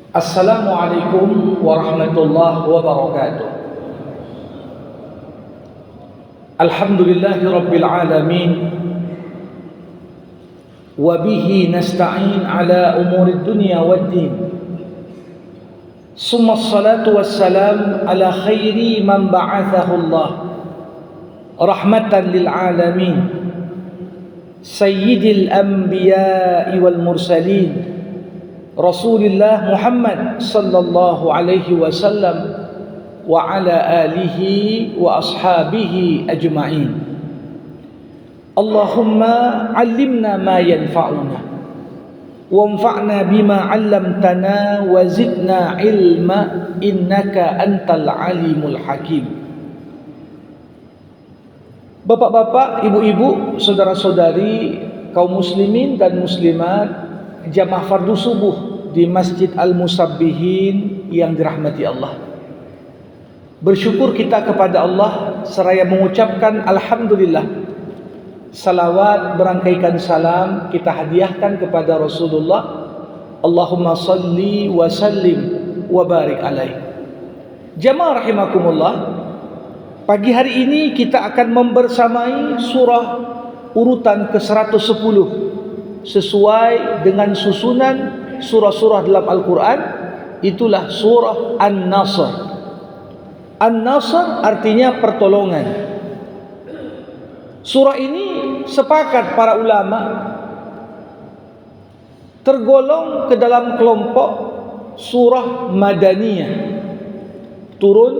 Assalamualaikum warahmatullahi wabarakatuh. Alhamdulillahi rabbil alamin. Wa bihi nasta'in ala umuri dunya waddin. Summa salatu wassalam ala khairi man ba'athahu Allah rahmatan lil alamin. Sayyidil anbiya'i wal mursalin Rasulullah Muhammad sallallahu alaihi wasallam wa ala alihi wa ashabihi ajma'in. Allahumma 'allimna ma yanfa'una wanfa'na bima 'allamtana wa zidna ilma innaka antal alimul hakim. Bapak-bapak, ibu-ibu, saudara-saudari, kaum muslimin dan muslimat, jamaah fardu subuh di Masjid Al-Musabbihin yang dirahmati Allah. Bersyukur kita kepada Allah seraya mengucapkan alhamdulillah. Salawat berangkaikan salam kita hadiahkan kepada Rasulullah. Allahumma salli wa sallim wa barik alaih. Jamaah rahimakumullah, pagi hari ini kita akan membersamai surah urutan ke-110 sesuai dengan susunan surah-surah dalam Al-Quran. Itulah surah An-Nasr. An-Nasr artinya pertolongan. Surah ini sepakat para ulama tergolong ke dalam kelompok surah Madaniyah, turun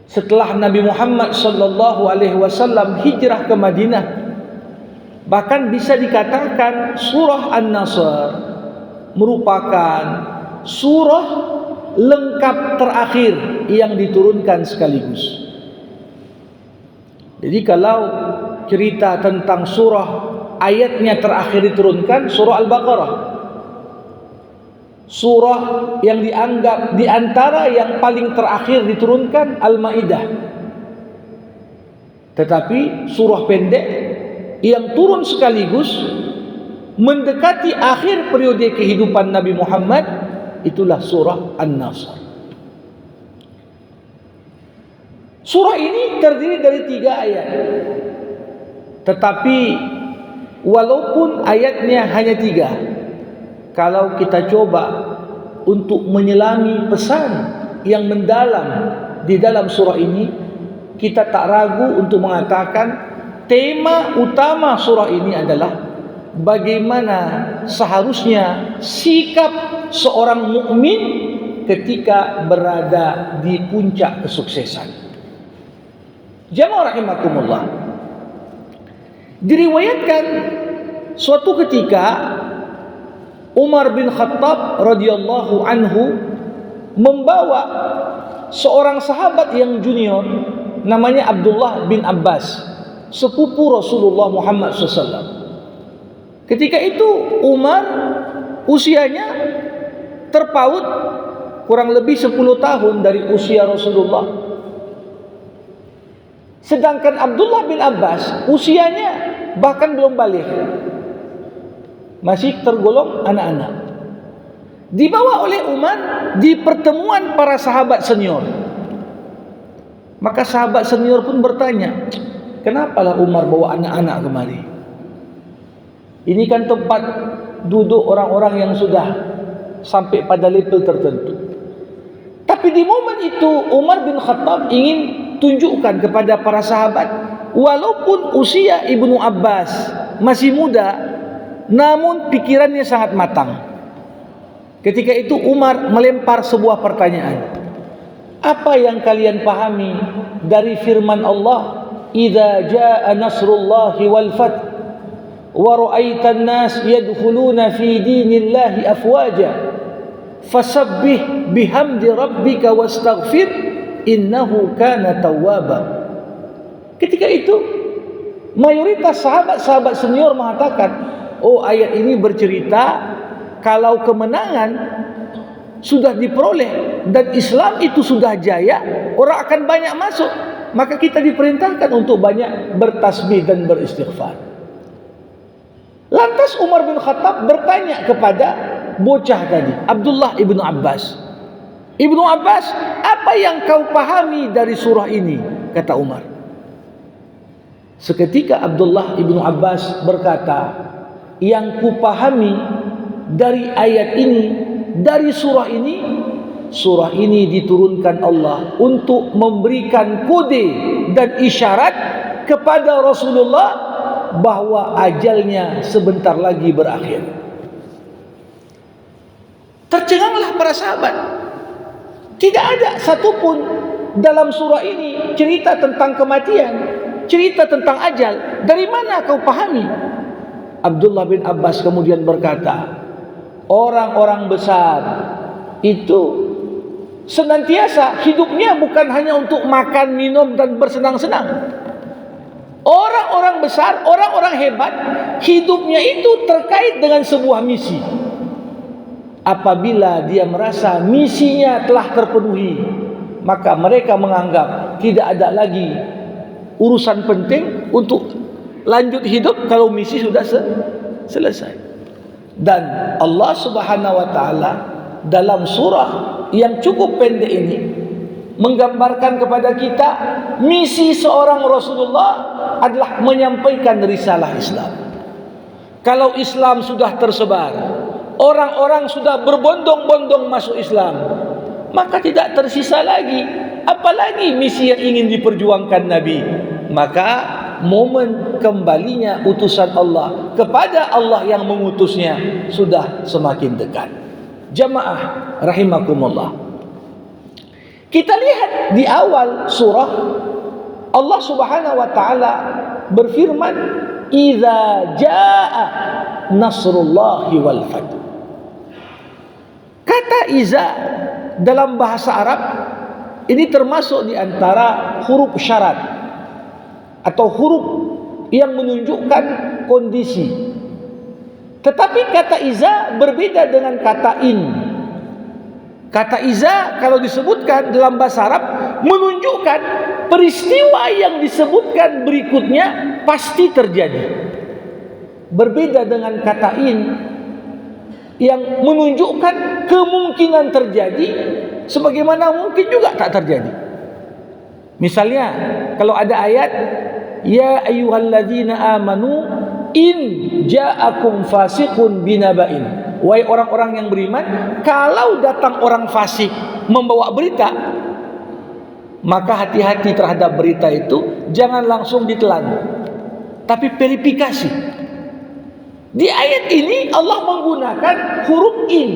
setelah Nabi Muhammad sallallahu alaihi wasallam hijrah ke Madinah. Bahkan bisa dikatakan surah An-Nasr merupakan surah lengkap terakhir yang diturunkan sekaligus. Jadi kalau cerita tentang surah ayatnya terakhir diturunkan, surah Al-Baqarah, surah yang dianggap di antara yang paling terakhir diturunkan Al-Maidah. Tetapi surah pendek yang turun sekaligus mendekati akhir periode kehidupan Nabi Muhammad, itulah surah An-Nasr. Surah ini terdiri dari 3 ayat. Tetapi walaupun ayatnya hanya 3, kalau kita coba untuk menyelami pesan yang mendalam di dalam surah ini, kita tak ragu untuk mengatakan tema utama surah ini adalah bagaimana seharusnya sikap seorang mukmin ketika berada di puncak kesuksesan. Jamaah rahimakumullah, diriwayatkan suatu ketika Umar bin Khattab radhiyallahu anhu membawa seorang sahabat yang junior namanya Abdullah bin Abbas, sepupu Rasulullah Muhammad SAW. Ketika itu Umar usianya terpaut kurang lebih 10 tahun dari usia Rasulullah. Sedangkan Abdullah bin Abbas usianya bahkan belum balik, masih tergolong anak-anak. Dibawa oleh Umar di pertemuan para sahabat senior. Maka sahabat senior pun bertanya, kenapalah Umar bawa anak-anak kemari? Ini kan tempat duduk orang-orang yang sudah sampai pada level tertentu. Tapi di momen itu Umar bin Khattab ingin tunjukkan kepada para sahabat, walaupun usia Ibnu Abbas masih muda, namun pikirannya sangat matang. Ketika itu Umar melempar sebuah pertanyaan. Apa yang kalian pahami dari firman Allah, "Idza jaa nasrullahi wal fath wa ra'aitan nas yadkhuluna fi dinillahi afwaja fasabbih bihamdi rabbika wastaghfir innahu kana tawwaba." Ketika itu mayoritas sahabat-sahabat senior mengatakan, oh, ayat ini bercerita kalau kemenangan sudah diperoleh dan Islam itu sudah jaya, orang akan banyak masuk, maka kita diperintahkan untuk banyak bertasbih dan beristighfar. Lantas Umar bin Khattab bertanya kepada bocah tadi, Abdullah ibnu Abbas. Ibnu Abbas, apa yang kau pahami dari surah ini? Kata Umar. Seketika Abdullah ibnu Abbas berkata, yang kupahami dari ayat ini, dari surah ini diturunkan Allah untuk memberikan kode dan isyarat kepada Rasulullah bahwa ajalnya sebentar lagi berakhir. Tercenganglah para sahabat. Tidak ada satupun dalam surah ini cerita tentang kematian, cerita tentang ajal. Dari mana kau pahami? Abdullah bin Abbas kemudian berkata, orang-orang besar itu senantiasa hidupnya bukan hanya untuk makan, minum dan bersenang-senang. Orang-orang besar, orang-orang hebat, hidupnya itu terkait dengan sebuah misi. Apabila dia merasa misinya telah terpenuhi, maka mereka menganggap tidak ada lagi urusan penting untuk lanjut hidup kalau misi sudah selesai. Dan Allah Subhanahu wa taala dalam surah yang cukup pendek ini menggambarkan kepada kita misi seorang Rasulullah adalah menyampaikan risalah Islam. Kalau Islam sudah tersebar, orang-orang sudah berbondong-bondong masuk Islam, maka tidak tersisa lagi apalagi misi yang ingin diperjuangkan Nabi. Maka momen kembalinya utusan Allah kepada Allah yang mengutusnya sudah semakin dekat. Jamaah rahimakumullah, kita lihat di awal surah Allah Subhanahu wa taala berfirman, "Idza jaa nasrullahi wal fath." Kata iza dalam bahasa Arab ini termasuk di antara huruf syarat atau huruf yang menunjukkan kondisi. Tetapi kata iza berbeda dengan kata in. Kata iza kalau disebutkan dalam bahasa Arab menunjukkan peristiwa yang disebutkan berikutnya pasti terjadi. Berbeda dengan kata in yang menunjukkan kemungkinan terjadi sebagaimana mungkin juga tak terjadi. Misalnya kalau ada ayat, ya ayyuhalladzina amanu in ja'akum fasiqun binaba'in. Wahai orang-orang yang beriman, kalau datang orang fasik membawa berita, maka hati-hati terhadap berita itu, jangan langsung ditelan, tapi verifikasi. Di ayat ini Allah menggunakan huruf in.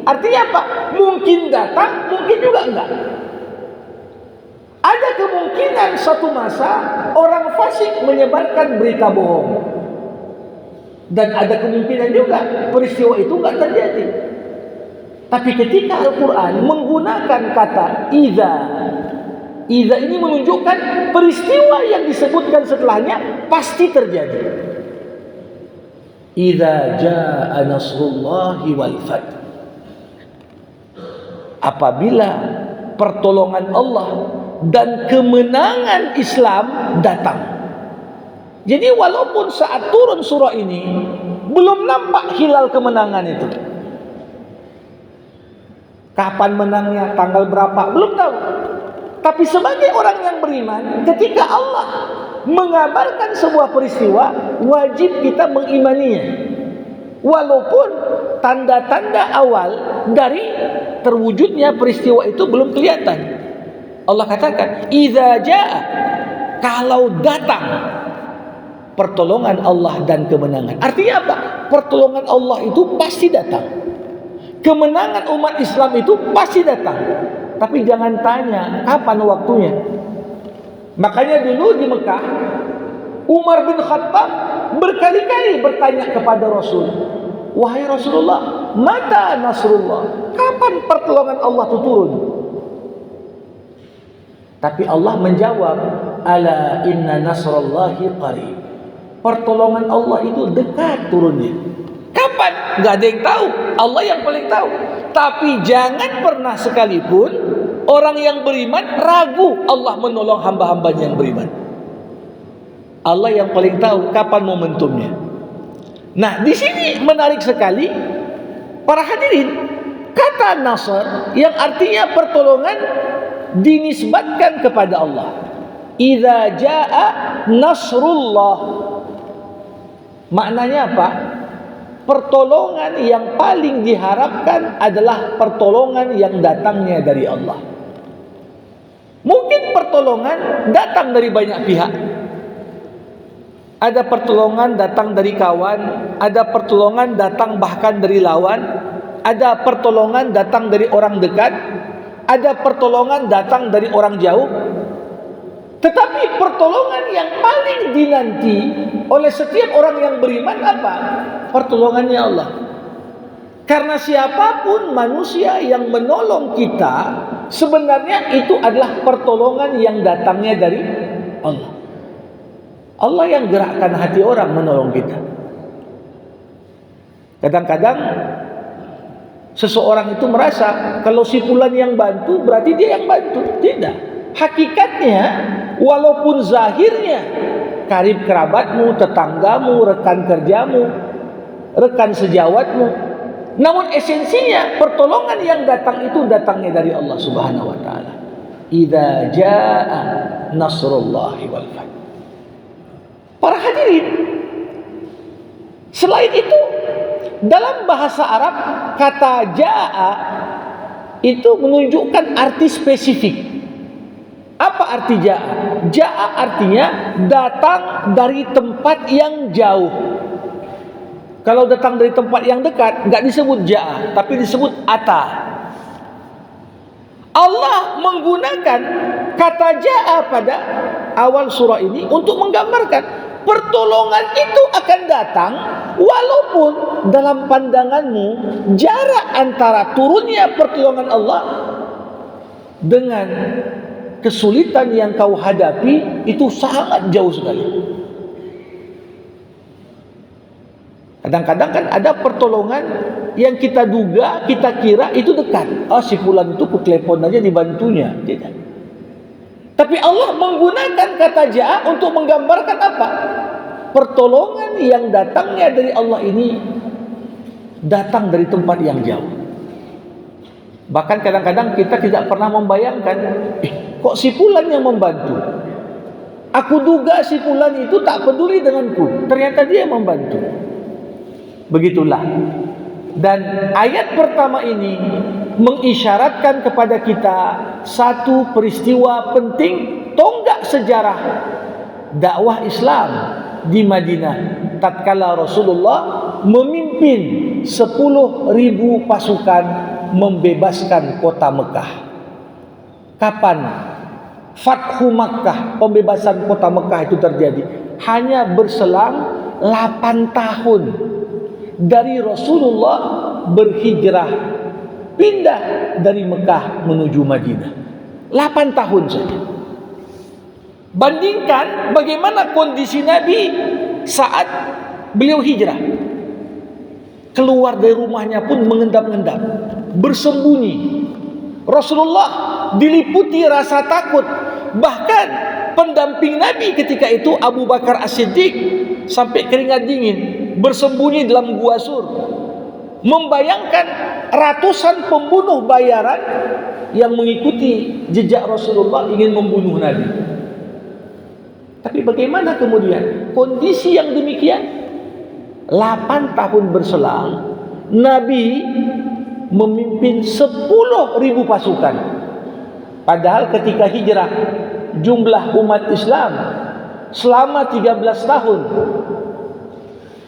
Artinya apa? Mungkin datang, mungkin juga enggak. Ada kemungkinan satu masa orang fasik menyebarkan berita bohong. Dan ada kemungkinan juga peristiwa itu enggak terjadi. Tapi ketika Al-Quran menggunakan kata iza, iza ini menunjukkan peristiwa yang disebutkan setelahnya pasti terjadi. Idza jaa nasrullahi wal fath. Apabila pertolongan Allah dan kemenangan Islam datang. Jadi walaupun saat turun surah ini belum nampak hilal kemenangan itu. Kapan menangnya, tanggal berapa, belum tahu. Tapi sebagai orang yang beriman, ketika Allah mengabarkan sebuah peristiwa, wajib kita mengimaninya. Walaupun tanda-tanda awal dari terwujudnya peristiwa itu belum kelihatan. Allah katakan, "Idza jaa," kalau datang pertolongan Allah dan kemenangan. Artinya apa? Pertolongan Allah itu pasti datang. Kemenangan umat Islam itu pasti datang. Tapi jangan tanya kapan waktunya. Makanya dulu di Mekah, Umar bin Khattab berkali-kali bertanya kepada Rasul, "Wahai Rasulullah, mata nasrullah? Kapan pertolongan Allah itu turun?" Tapi Allah menjawab, "Ala inna nasrallahi qarib." Pertolongan Allah itu dekat turunnya. Kapan? Enggak ada yang tahu. Allah yang paling tahu. Tapi jangan pernah sekalipun orang yang beriman ragu Allah menolong hamba-hambanya yang beriman. Allah yang paling tahu kapan momentumnya. Nah, di sini menarik sekali. Para hadirin, kata nasr yang artinya pertolongan dinisbatkan kepada Allah. Idza jaa nasrullah. Maknanya apa? Pertolongan yang paling diharapkan adalah pertolongan yang datangnya dari Allah. Mungkin pertolongan datang dari banyak pihak. Ada pertolongan datang dari kawan, ada pertolongan datang bahkan dari lawan, ada pertolongan datang dari orang dekat, ada pertolongan datang dari orang jauh. Tetapi pertolongan yang paling dinanti oleh setiap orang yang beriman apa? Pertolongannya Allah. Karena siapapun manusia yang menolong kita, sebenarnya itu adalah pertolongan yang datangnya dari Allah. Allah yang gerakkan hati orang menolong kita. Kadang-kadang seseorang itu merasa kalau si fulan yang bantu berarti dia yang bantu. Tidak. Hakikatnya walaupun zahirnya karib kerabatmu, tetanggamu, rekan kerjamu, rekan sejawatmu, namun esensinya pertolongan yang datang itu datangnya dari Allah Subhanahu wa taala. Idza jaa nasrullahi wal fath. Para hadirin, selain itu dalam bahasa Arab kata jaa itu menunjukkan arti spesifik. Apa arti jaa? Jaa artinya datang dari tempat yang jauh. Kalau datang dari tempat yang dekat enggak disebut jaa, tapi disebut ata. Allah menggunakan kata jaa pada awal surah ini untuk menggambarkan pertolongan itu akan datang walaupun dalam pandanganmu jarak antara turunnya pertolongan Allah dengan kesulitan yang kau hadapi itu sangat jauh sekali. Kadang-kadang kan ada pertolongan yang kita duga, kita kira itu dekat. Oh, si fulan itu ku telepon aja dibantunya. Tidak. Tapi Allah menggunakan kata jaa untuk menggambarkan apa? Pertolongan yang datangnya dari Allah ini datang dari tempat yang jauh. Bahkan kadang-kadang kita tidak pernah membayangkan, kok si fulan yang membantu? Aku duga si fulan itu tak peduli denganku. Ternyata dia yang membantu. Begitulah. Dan ayat pertama ini mengisyaratkan kepada kita satu peristiwa penting, tonggak sejarah dakwah Islam di Madinah tatkala Rasulullah memimpin 10.000 pasukan membebaskan kota Mekah. Kapan Fathu Makkah, pembebasan kota Mekah itu terjadi? Hanya berselang 8 tahun dari Rasulullah berhijrah pindah dari Mekah menuju Madinah. 8 tahun saja. Bandingkan bagaimana kondisi Nabi saat beliau hijrah. Keluar dari rumahnya pun mengendap-endap, bersembunyi. Rasulullah diliputi rasa takut. Bahkan pendamping Nabi ketika itu Abu Bakar As-Siddiq sampai keringat dingin, bersembunyi dalam gua Sur, membayangkan ratusan pembunuh bayaran yang mengikuti jejak Rasulullah ingin membunuh Nabi. Tapi bagaimana kemudian kondisi yang demikian? 8 tahun berselang, Nabi memimpin 10.000 pasukan. Padahal ketika hijrah, jumlah umat Islam selama 13 tahun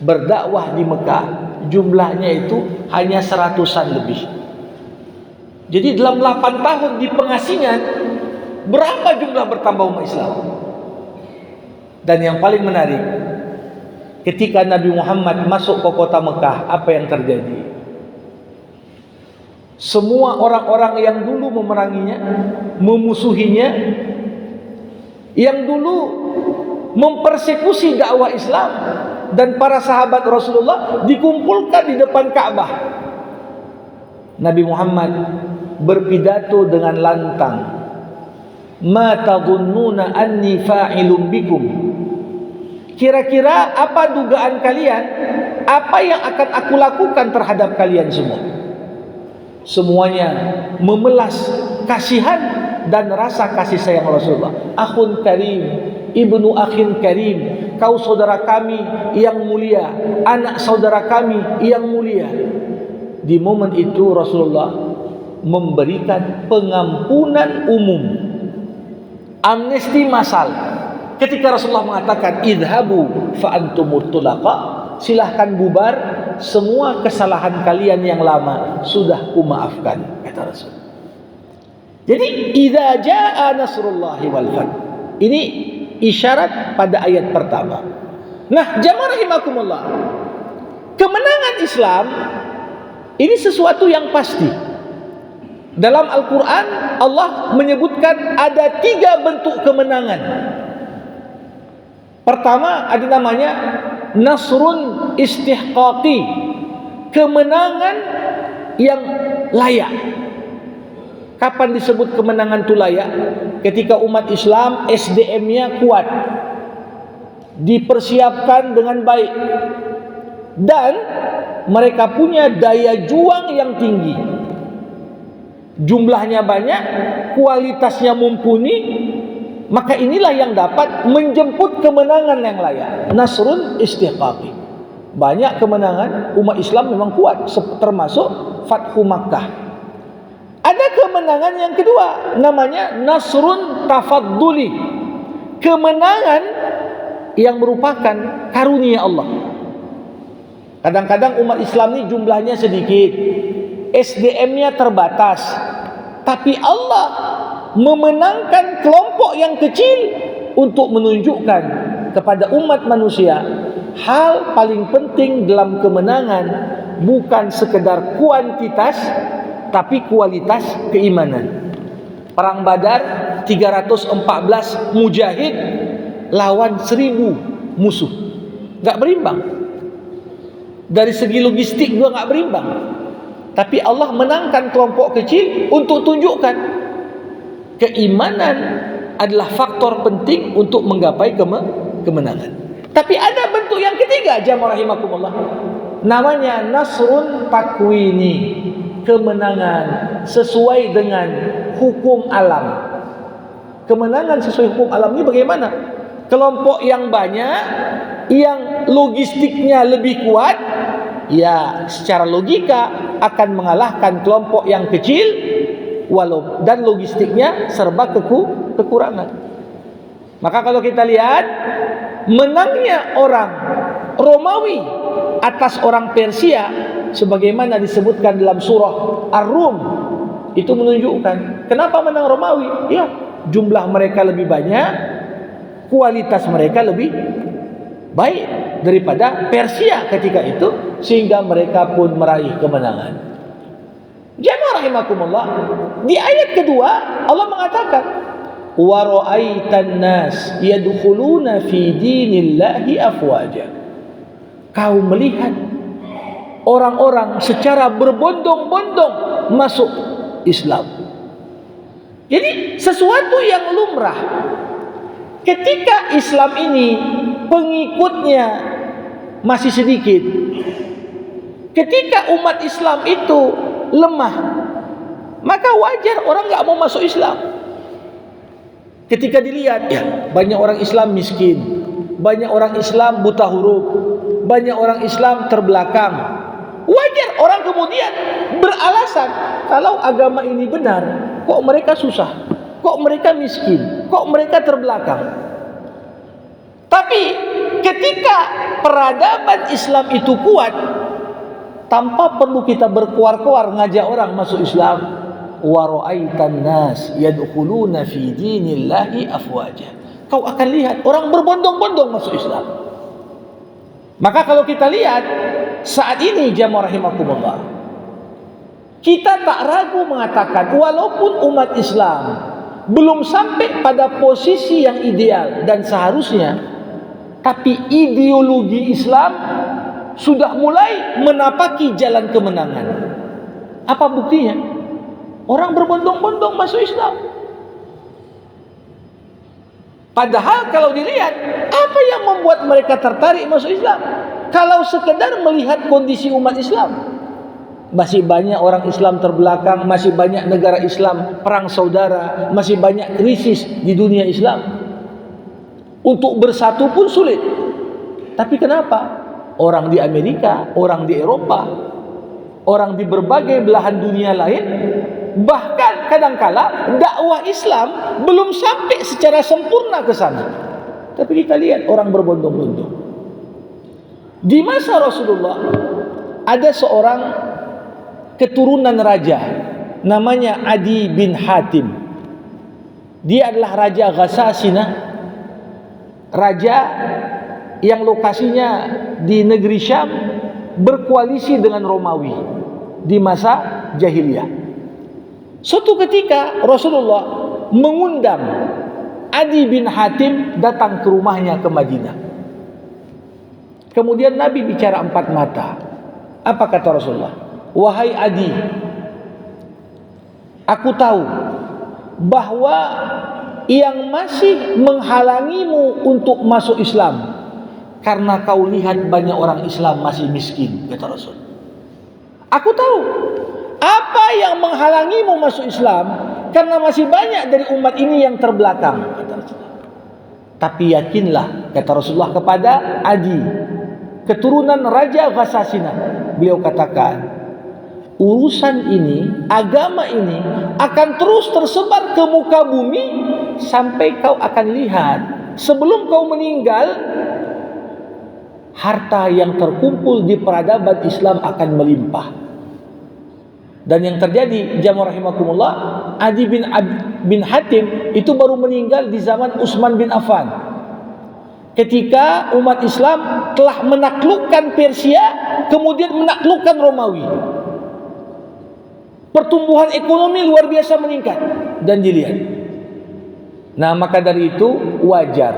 berdakwah di Mekah, jumlahnya itu hanya 100-an lebih. Jadi dalam 8 tahun di pengasingan, berapa jumlah bertambah umat Islam? Dan yang paling menarik, ketika Nabi Muhammad masuk ke kota Mekah, apa yang terjadi? Semua orang-orang yang dulu memeranginya, memusuhinya, yang dulu mempersekusi dakwah Islam dan para sahabat Rasulullah dikumpulkan di depan Ka'bah. Nabi Muhammad berpidato dengan lantang, "Ma tadhunnuna anni fa'ilun bikum?" Kira-kira apa dugaan kalian? apa yang akan aku lakukan terhadap kalian semua? Semuanya memelas kasihan dan rasa kasih sayang Rasulullah. Akhun karim, ibnu akhin karim, kau saudara kami yang mulia, anak saudara kami yang mulia. Di momen itu Rasulullah memberikan pengampunan umum, amnesti massal. Ketika Rasulullah mengatakan idhabu fa antumut tulaqa, silahkan bubar, semua kesalahan kalian yang lama sudah kumaafkan, kata Rasul. Jadi idza jaa nasrullahi wal fath, ini isyarat pada ayat pertama. Nah, jamaah rahimakumullah, kemenangan Islam ini sesuatu yang pasti. Dalam Al-Quran Allah menyebutkan ada 3 bentuk kemenangan. Pertama ada namanya nasrun istihqaqi, kemenangan yang layak. Kapan disebut kemenangan itu layak? Ketika umat Islam SDM-nya kuat, dipersiapkan dengan baik, dan mereka punya daya juang yang tinggi, jumlahnya banyak, kualitasnya mumpuni, maka inilah yang dapat menjemput kemenangan yang layak. Nasrun istihqaqi. Banyak kemenangan umat Islam memang kuat, termasuk Fathu Makkah. Ada kemenangan yang kedua, namanya nasrun tafadduli, kemenangan yang merupakan karunia Allah. Kadang-kadang umat Islam ini jumlahnya sedikit, SDM-nya terbatas, tapi Allah memenangkan kelompok yang kecil untuk menunjukkan kepada umat manusia hal paling penting dalam kemenangan bukan sekedar kuantitas tapi kualitas keimanan. Perang Badar 314 mujahid lawan 1000 musuh, gak berimbang. Dari segi logistik juga gak berimbang. Tapi Allah menangkan kelompok kecil untuk tunjukkan keimanan adalah faktor penting untuk menggapai kemenangan. Tapi ada bentuk yang ketiga, jamaah rahimakumullah, namanya nasrun takwini, kemenangan sesuai dengan hukum alam. Kemenangan sesuai hukum alam ini bagaimana? Kelompok yang banyak, yang logistiknya lebih kuat, ya secara logika akan mengalahkan kelompok yang kecil walau dan logistiknya serba kekurangan. Maka kalau kita lihat menangnya orang Romawi atas orang Persia sebagaimana disebutkan dalam surah Ar-Rum, itu menunjukkan kenapa menang Romawi. Ya, jumlah mereka lebih banyak, kualitas mereka lebih baik daripada Persia ketika itu, sehingga mereka pun meraih kemenangan. Jamaah rahimakumullah, di ayat kedua Allah mengatakan wa ra'aitan nas yadkhuluna fi dinillahi afwaja. Kau melihat orang-orang secara berbondong-bondong masuk Islam. Jadi sesuatu yang lumrah. Ketika Islam ini pengikutnya masih sedikit, ketika umat Islam itu lemah, maka wajar orang gak mau masuk Islam. Ketika dilihat, ya banyak orang Islam miskin, banyak orang Islam buta huruf, banyak orang Islam terbelakang, wajar orang kemudian beralasan, kalau agama ini benar, kok mereka susah, kok mereka miskin, kok mereka terbelakang. Tapi ketika peradaban Islam itu kuat, tanpa perlu kita berkuar-kuar ngajak orang masuk Islam, wa ra'aitan nas yadkhuluna fi dinillahi afwaja. Kau akan lihat orang berbondong-bondong masuk Islam. Maka kalau kita lihat saat ini jamaah rahimakumullah, kita tak ragu mengatakan walaupun umat Islam belum sampai pada posisi yang ideal dan seharusnya, tapi ideologi Islam sudah mulai menapaki jalan kemenangan. Apa buktinya? Orang berbondong-bondong masuk Islam. Padahal kalau dilihat, apa yang membuat mereka tertarik masuk Islam? kalau sekedar melihat kondisi umat Islam. Masih banyak orang Islam terbelakang, masih banyak negara Islam perang saudara, masih banyak krisis di dunia Islam. Untuk bersatu pun sulit. Tapi kenapa? Orang di Amerika, orang di Eropa, orang di berbagai belahan dunia lain, bahkan kadangkala dakwah Islam belum sampai secara sempurna ke sana. Tapi kita lihat orang berbondong-bondong. Di masa Rasulullah ada seorang keturunan raja namanya Adi bin Hatim. Dia adalah raja Ghassasinah, raja yang lokasinya di negeri Syam, berkoalisi dengan Romawi di masa jahiliyah. Suatu ketika Rasulullah mengundang Adi bin Hatim datang ke rumahnya ke Madinah. Kemudian Nabi bicara empat mata. Apa kata Rasulullah? Wahai Adi, aku tahu bahwa yang masih menghalangimu untuk masuk Islam karena kau lihat banyak orang Islam masih miskin, kata Rasul. Aku tahu apa yang menghalangimu masuk Islam karena masih banyak dari umat ini yang terbelakang, kata Rasulullah. Tapi yakinlah, kata Rasulullah kepada Adi, keturunan Raja Ghassasinah, beliau katakan, urusan ini, agama ini akan terus tersebar ke muka bumi sampai kau akan lihat sebelum kau meninggal, harta yang terkumpul di peradaban Islam akan melimpah. Dan yang terjadi, jamaah rahimakumullah, Adi bin Hatim itu baru meninggal di zaman Utsman bin Affan. Ketika umat Islam telah menaklukkan Persia, kemudian menaklukkan Romawi. Pertumbuhan ekonomi luar biasa meningkat dan dilihat. Nah, maka dari itu wajar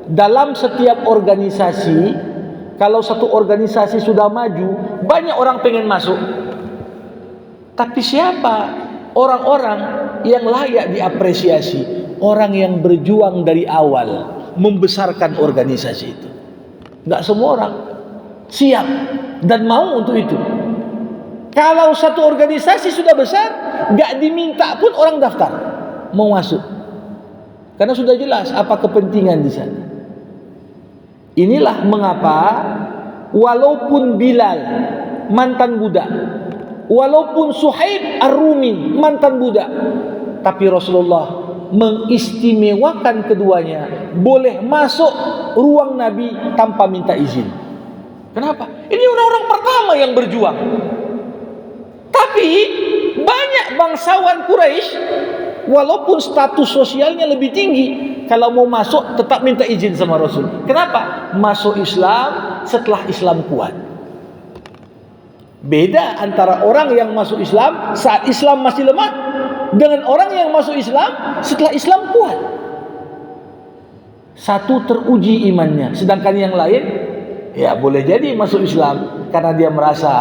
dalam setiap organisasi, kalau satu organisasi sudah maju, banyak orang pengen masuk. Tapi siapa orang-orang yang layak diapresiasi? Orang yang berjuang dari awal membesarkan organisasi itu. Enggak semua orang siap dan mau untuk itu. Kalau satu organisasi sudah besar, enggak diminta pun orang daftar mau masuk. Karena sudah jelas apa kepentingan di sana. Inilah mengapa walaupun Bilal mantan budak, walaupun Suhaib Ar-Rumi mantan budak, tapi Rasulullah mengistimewakan keduanya boleh masuk ruang Nabi tanpa minta izin. Kenapa? Ini orang-orang pertama yang berjuang. Tapi banyak bangsawan Quraisy, walaupun status sosialnya lebih tinggi, kalau mau masuk tetap minta izin sama Rasul. Kenapa? Masuk Islam setelah Islam kuat. Beda antara orang yang masuk Islam saat Islam masih lemah dengan orang yang masuk Islam setelah Islam kuat. Satu teruji imannya, sedangkan yang lain ya boleh jadi masuk Islam karena dia merasa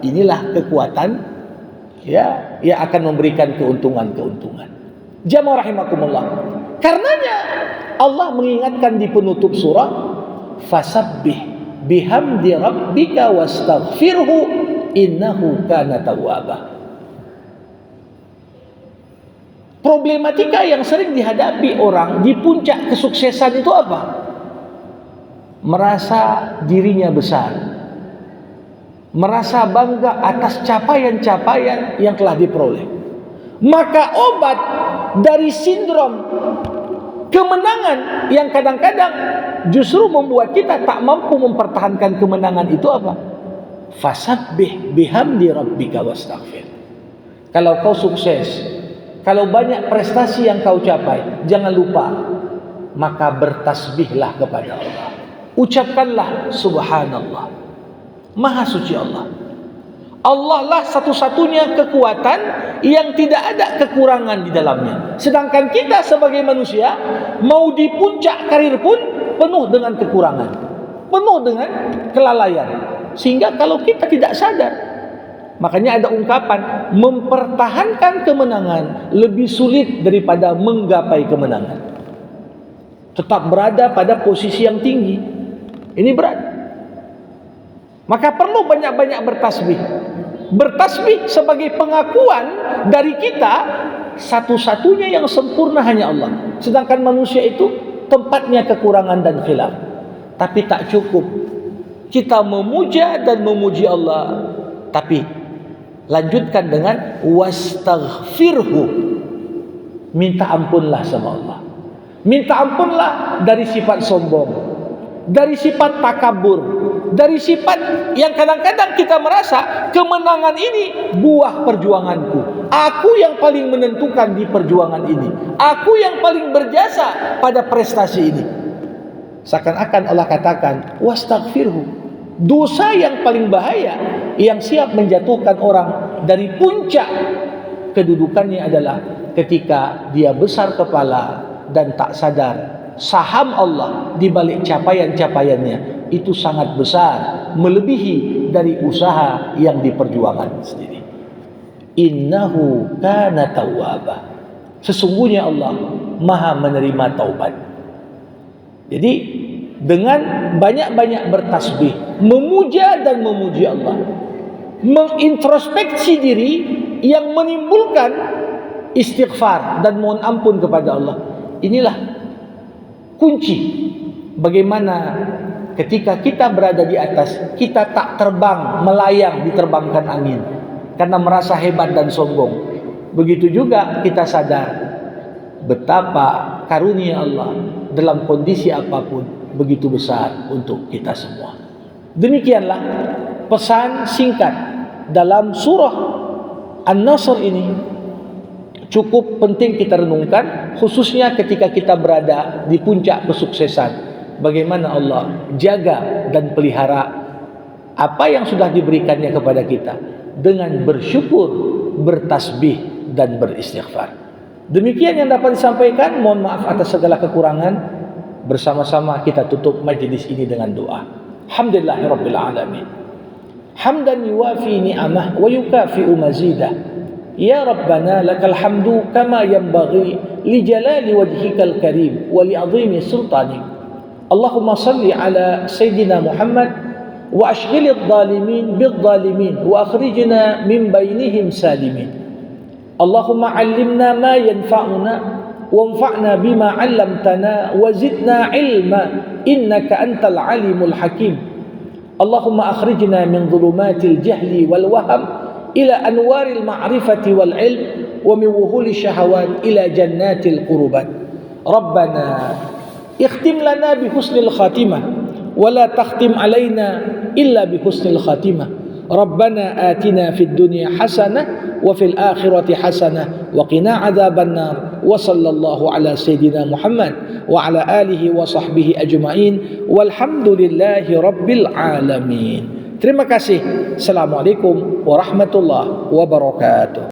inilah kekuatan, ya, ia akan memberikan keuntungan-keuntungan. Jamaah rahimakumullah. Karenanya Allah mengingatkan di penutup surah, fasabbih bihamdi rabbika wastaghfirhu innahu kana tawwaba. Problematika yang sering dihadapi orang di puncak kesuksesan itu apa? Merasa dirinya besar, merasa bangga atas capaian-capaian yang telah diperoleh. Maka obat dari sindrom kemenangan yang kadang-kadang justru membuat kita tak mampu mempertahankan kemenangan itu apa? Fasabbih bihamdi rabbika wastaghfir. Kalau kau sukses, kalau banyak prestasi yang kau capai, jangan lupa, maka bertasbihlah kepada Allah. Ucapkanlah subhanallah, maha suci Allah. Allah lah satu-satunya kekuatan yang tidak ada kekurangan di dalamnya. Sedangkan kita sebagai manusia, mau di puncak karir pun penuh dengan kekurangan, penuh dengan kelalaian. Sehingga kalau kita tidak sadar, makanya ada ungkapan, mempertahankan kemenangan lebih sulit daripada menggapai kemenangan. Tetap berada pada posisi yang tinggi, ini berat. Maka perlu banyak-banyak bertasbih. Bertasbih sebagai pengakuan dari kita, satu-satunya yang sempurna hanya Allah. Sedangkan manusia itu tempatnya kekurangan dan khilaf. Tapi tak cukup kita memuja dan memuji Allah, tapi lanjutkan dengan wastaghfirhu, minta ampunlah sama Allah. Minta ampunlah dari sifat sombong, dari sifat takabur, dari sifat yang kadang-kadang kita merasa kemenangan ini buah perjuanganku, aku yang paling menentukan di perjuangan ini, aku yang paling berjasa pada prestasi ini. Seakan-akan Allah katakan wastaghfirhu, dosa yang paling bahaya yang siap menjatuhkan orang dari puncak kedudukannya adalah ketika dia besar kepala dan tak sadar saham Allah di balik capaian-capaiannya itu sangat besar, melebihi dari usaha yang diperjuangkan sendiri. Innahu kana tawwaba, sesungguhnya Allah Maha menerima taubat. Jadi dengan banyak-banyak bertasbih, memuja dan memuji Allah, mengintrospeksi diri yang menimbulkan istighfar dan mohon ampun kepada Allah. Inilah kunci bagaimana ketika kita berada di atas, kita tak terbang, melayang diterbangkan angin karena merasa hebat dan sombong. Begitu juga kita sadar betapa karunia Allah dalam kondisi apapun begitu besar untuk kita semua. Demikianlah pesan singkat dalam surah An-Nasr ini, cukup penting kita renungkan, khususnya ketika kita berada di puncak kesuksesan. Bagaimana Allah jaga dan pelihara apa yang sudah diberikannya kepada kita dengan bersyukur, bertasbih dan beristighfar. Demikian yang dapat disampaikan. Mohon maaf atas segala kekurangan. Bersama-sama kita tutup majlis ini dengan doa. Alhamdulillahirabbil alamin. Hamdan yuwafi ni'amah wa yukafi'u mazidah. Ya Rabbana lakal hamdu kama yanbaghi li jalali wajhikal karim wa li 'azimi sultanik. Allahumma salli ala sayyidina Muhammad wa ashghilidh dhalimin bidh-dhalimin wa akhrijna min bainihim salimin. Allahumma 'allimna ma yanfa'una wanfa'na bima 'allamtana wa zidna 'ilma innaka antal 'alimul hakim. Allahumma akhrijna min dhulumatil jahli wal waham ila anwaril ma'rifati wal 'ilm wa min wuhuli syahawat ila jannatil qurubat. Rabbana ikhtim lana bi husnil khatimah wa la takhtim alaina illa bi husnil khatimah. Rabbana atina fid dunya hasanah wa fil akhirati hasanah wa qina adzaban nar. Wa sallallahu ala sayyidina Muhammad wa ala alihi wa sahbihi ajma'in walhamdulillahi rabbil alamin. Terima kasih. Assalamualaikum warahmatullahi wabarakatuh.